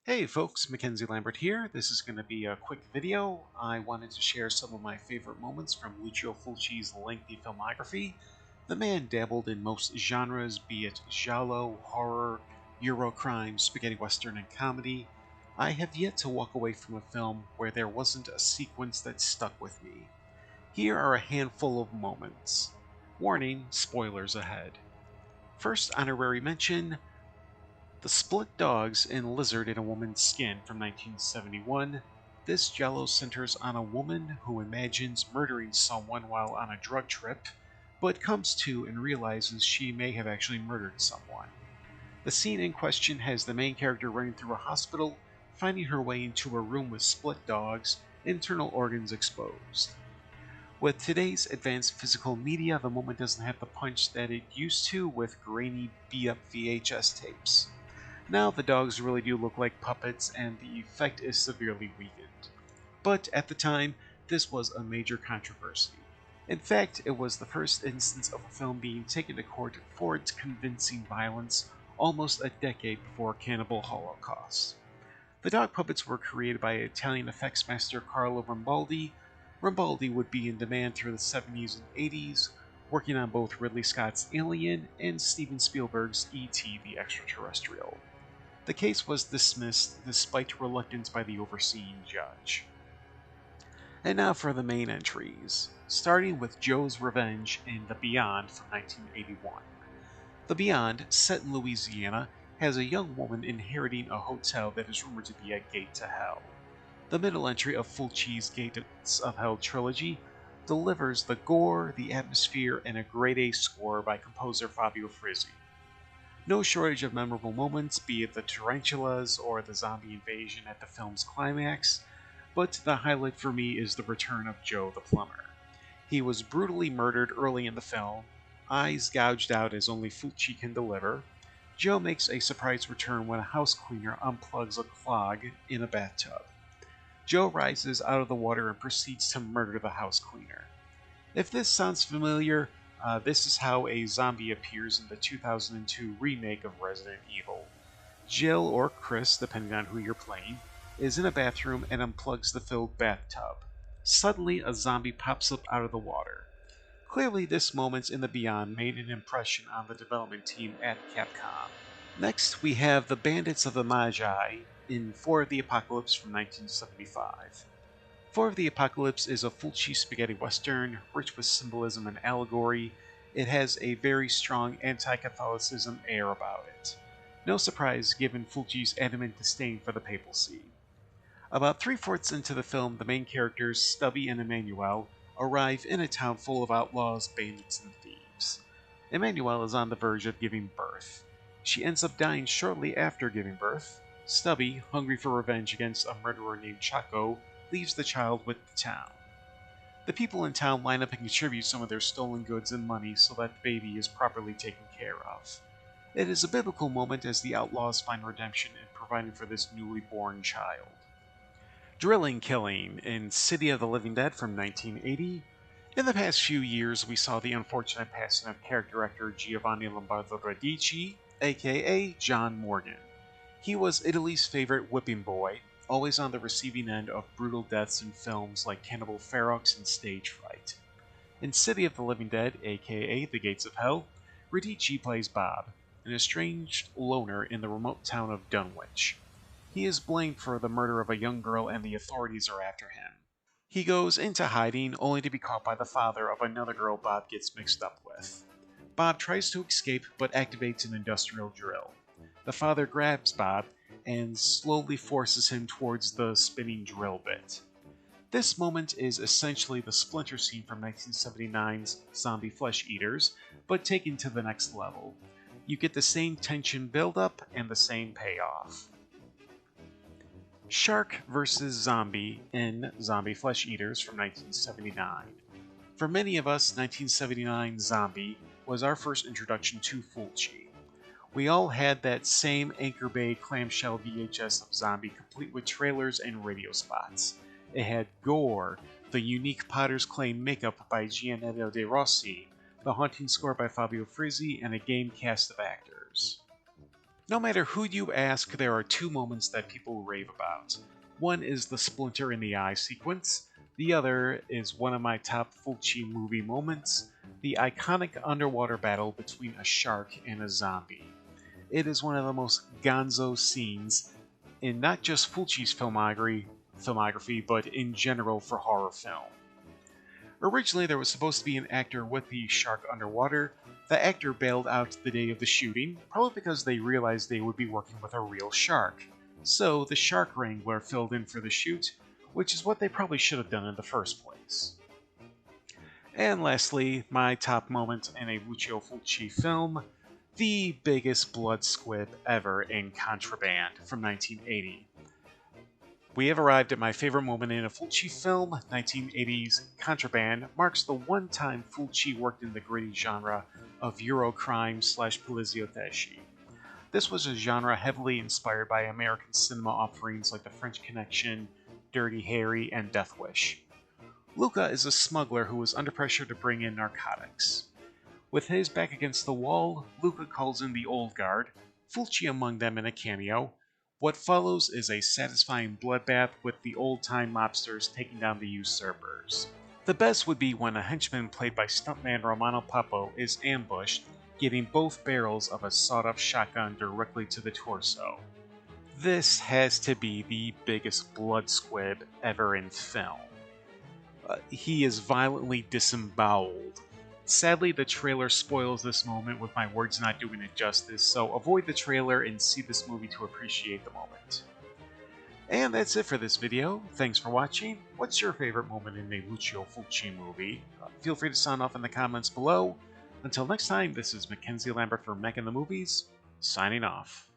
Hey folks, Mackenzie Lambert here. This is going to be a quick video. I wanted to share some of my favorite moments from Lucio Fulci's lengthy filmography. The man dabbled in most genres, be it giallo, horror, Eurocrime, spaghetti western, and comedy. I have yet to walk away from a film where there wasn't a sequence that stuck with me. Here are a handful of moments. Warning, spoilers ahead. First honorary mention, the Split Dogs and Lizard in a Woman's Skin from 1971. This giallo centers on a woman who imagines murdering someone while on a drug trip, but comes to and realizes she may have actually murdered someone. The scene in question has the main character running through a hospital, finding her way into a room with split dogs, internal organs exposed. With today's advanced physical media, the moment doesn't have the punch that it used to with grainy beat-up VHS tapes. Now the dogs really do look like puppets, and the effect is severely weakened. But at the time, this was a major controversy. In fact, it was the first instance of a film being taken to court for its convincing violence almost a decade before Cannibal Holocaust. The dog puppets were created by Italian effects master Carlo Rambaldi. Rambaldi would be in demand through the 70s and 80s, working on both Ridley Scott's Alien and Steven Spielberg's E.T. the Extraterrestrial. The case was dismissed despite reluctance by the overseeing judge. And now for the main entries, starting with Joe's Revenge in The Beyond from 1981. The Beyond, set in Louisiana, has a young woman inheriting a hotel that is rumored to be a gate to hell. The middle entry of Fulci's Gates of Hell trilogy delivers the gore, the atmosphere, and a grade A score by composer Fabio Frizzi. No shortage of memorable moments, be it the tarantulas or the zombie invasion at the film's climax, but the highlight for me is the return of Joe the plumber. He was brutally murdered early in the film, eyes gouged out as only Fulci can deliver. Joe makes a surprise return when a house cleaner unplugs a clog in a bathtub. Joe rises out of the water and proceeds to murder the house cleaner. If this sounds familiar, this is how a zombie appears in the 2002 remake of Resident Evil. Jill, or Chris, depending on who you're playing, is in a bathroom and unplugs the filled bathtub. Suddenly, a zombie pops up out of the water. Clearly, this moment in the Beyond made an impression on the development team at Capcom. Next, we have the Bandits of the Magi in Four of the Apocalypse from 1975. Four of the Apocalypse is a Fulci spaghetti western, rich with symbolism and allegory. It has a very strong anti-Catholicism air about it. No surprise given Fulci's adamant disdain for the papacy. About three-fourths into the film, the main characters, Stubby and Emmanuel, arrive in a town full of outlaws, bandits, and thieves. Emmanuel is on the verge of giving birth. She ends up dying shortly after giving birth. Stubby, hungry for revenge against a murderer named Chaco, leaves the child with the town. The people in town line up and contribute some of their stolen goods and money so that the baby is properly taken care of. It is a biblical moment as the outlaws find redemption in providing for this newly born child. Drilling Killing in City of the Living Dead from 1980. In the past few years, we saw the unfortunate passing of character actor Giovanni Lombardo Radici, aka John Morgan. He was Italy's favorite whipping boy, always on the receiving end of brutal deaths in films like Cannibal Ferox and Stage Fright. In City of the Living Dead, aka The Gates of Hell, Radici plays Bob, an estranged loner in the remote town of Dunwich. He is blamed for the murder of a young girl and the authorities are after him. He goes into hiding only to be caught by the father of another girl Bob gets mixed up with. Bob tries to escape but activates an industrial drill. The father grabs Bob and slowly forces him towards the spinning drill bit. This moment is essentially the splinter scene from 1979's Zombie Flesh Eaters, but taken to the next level. You get the same tension buildup and the same payoff. Shark vs. Zombie in Zombie Flesh Eaters from 1979. For many of us, 1979 Zombie was our first introduction to Fulci. We all had that same Anchor Bay clamshell VHS of Zombie, complete with trailers and radio spots. It had gore, the unique Potter's Clay makeup by Gianetto De Rossi, the haunting score by Fabio Frizzi, and a game cast of actors. No matter who you ask, there are two moments that people rave about. One is the splinter in the eye sequence, the other is one of my top Fulci movie moments, the iconic underwater battle between a shark and a zombie. It is one of the most gonzo scenes in not just Fulci's filmography, but in general for horror film. Originally, there was supposed to be an actor with the shark underwater. The actor bailed out the day of the shooting, probably because they realized they would be working with a real shark. So the shark wrangler filled in for the shoot, which is what they probably should have done in the first place. And lastly, my top moment in a Lucio Fulci film, the biggest blood squib ever in Contraband from 1980. We have arrived at my favorite moment in a Fulci film. 1980's Contraband marks the one time Fulci worked in the gritty genre of Eurocrime / polizioteschi. This was a genre heavily inspired by American cinema offerings like The French Connection, Dirty Harry, and Death Wish. Luca is a smuggler who is under pressure to bring in narcotics. With his back against the wall, Luca calls in the old guard, Fulci among them in a cameo. What follows is a satisfying bloodbath with the old-time mobsters taking down the usurpers. The best would be when a henchman played by stuntman Romano Pappo is ambushed, getting both barrels of a sawed-off shotgun directly to the torso. This has to be the biggest blood squib ever in film. He is violently disemboweled. Sadly, the trailer spoils this moment with my words not doing it justice, so avoid the trailer and see this movie to appreciate the moment. And that's it for this video. Thanks for watching. What's your favorite moment in a Lucio Fulci movie? Feel free to sound off in the comments below. Until next time, this is Mackenzie Lambert for Mac in the Movies, signing off.